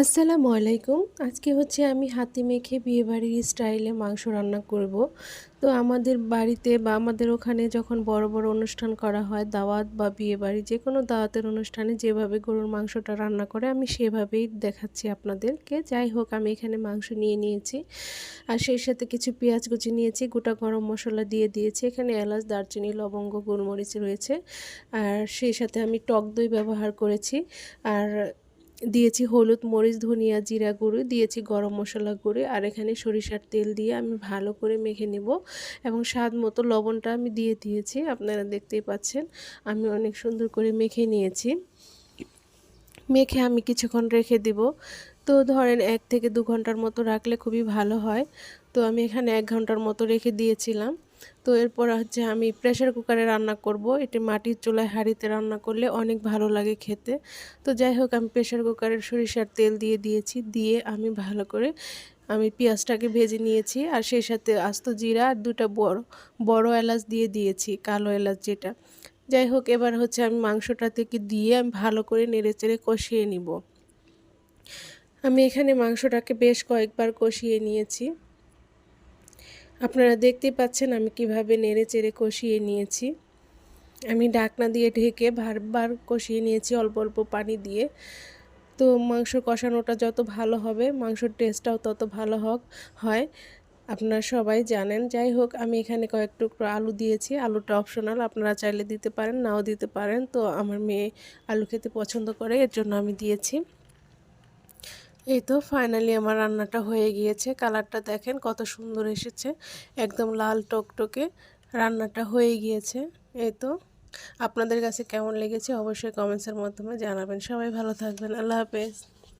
আসসালামু আলাইকুম। আজকে হচ্ছে আমি হাতে মেখে বিয়েবাড়ির স্টাইলে মাংস রান্না করব। তো আমাদের বাড়িতে বা আমাদের ওখানে যখন বড়, বড় অনুষ্ঠান করা হয়, দাওয়াত বা বিয়েবাড়ি যেকোনো দাওয়াতের অনুষ্ঠানে যেভাবে গরুর মাংসটা রান্না করে আমি সেভাবেই দেখাচ্ছি আপনাদেরকে। যাই হোক আমি এখানে মাংস নিয়ে নিয়েছি। আর সেই সাথে কিছু পেঁয়াজ কুচি নিয়েছি, গোটা গরম মসলা দিয়ে দিয়েছি। এখানে এলাচ, দারচিনি, লবঙ্গ, গোলমরিচ রয়েছে। আর সেই সাথে আমি টক দই ব্যবহার করেছি। আর দিয়েছি হলুদ, মরিচ, ধনিয়া, জিরা গুঁড়ো, দিয়েছি গরম মশলা গুঁড়ো আর এখানে সরিষার তেল দিয়ে আমি ভালো করে মেখে নিব এবং স্বাদ মতো লবণটা আমি দিয়ে দিয়েছি। আপনারা দেখতেই পাচ্ছেন আমি অনেক সুন্দর করে মেখে নিয়েছি। মেখে আমি কিছুক্ষণ রেখে দিব। তো ধরেন 1 থেকে 2 ঘন্টার মতো রাখলে খুবই ভালো হয়। তো আমি এখানে 1 ঘন্টার মতো রেখে দিয়েছিলাম। তো এরপর হচ্ছে আমি প্রেসার কুকারে রান্না করব। এটি মাটির চুলায় হাঁড়িতে রান্না করলে অনেক ভালো লাগে খেতে। তো যাই হোক আমি প্রেসার কুকারে সরিষার তেল দিয়ে দিয়েছি। দিয়ে আমি ভালো করে আমি পেঁয়াজটাকে ভেজে নিয়েছি আর সেই সাথে আস্ত জিরা আর 2টা বড় এলাচ দিয়ে দিয়েছি, কালো এলাচ যেটা। যাই হোক এবার হচ্ছে আমি মাংসটা থেকে দিয়ে আমি ভালো করে নেড়েচেড়ে কষিয়ে নিব। আমি এখানে মাংসটাকে বেশ কয়েকবার কষিয়ে নিয়েছি। আপনারা দেখতেই পাচ্ছেন আমি কিভাবে নেড়েচেড়ে কষিয়ে নিয়েছি। আমি ঢাকনা দিয়ে ঢেকে বারবার কষিয়ে নিয়েছি অল্প অল্প পানি দিয়ে। তো মাংস কষানোটা যত ভালো হবে মাংসর টেস্টটাও তত ভালো হয়, আপনারা সবাই জানেন। যাই হোক আমি এখানে কয়েক টুকরো আলু দিয়েছি। আলুটা অপশনাল, আপনারা চাইলে দিতে পারেন, নাও দিতে পারেন। তো আমার মেয়ে আলু খেতে পছন্দ করে, এর জন্য আমি দিয়েছি। এই তো ফাইনালি আমার রান্নাটা হয়ে গিয়েছে। কালারটা দেখেন কত সুন্দর এসেছে, একদম লাল টকটকে রান্নাটা হয়ে গিয়েছে। এই তো আপনাদের কাছে কেমন লেগেছে অবশ্যই কমেন্টসের মাধ্যমে জানাবেন। সবাই ভালো থাকবেন। আল্লাহ হাফেজ।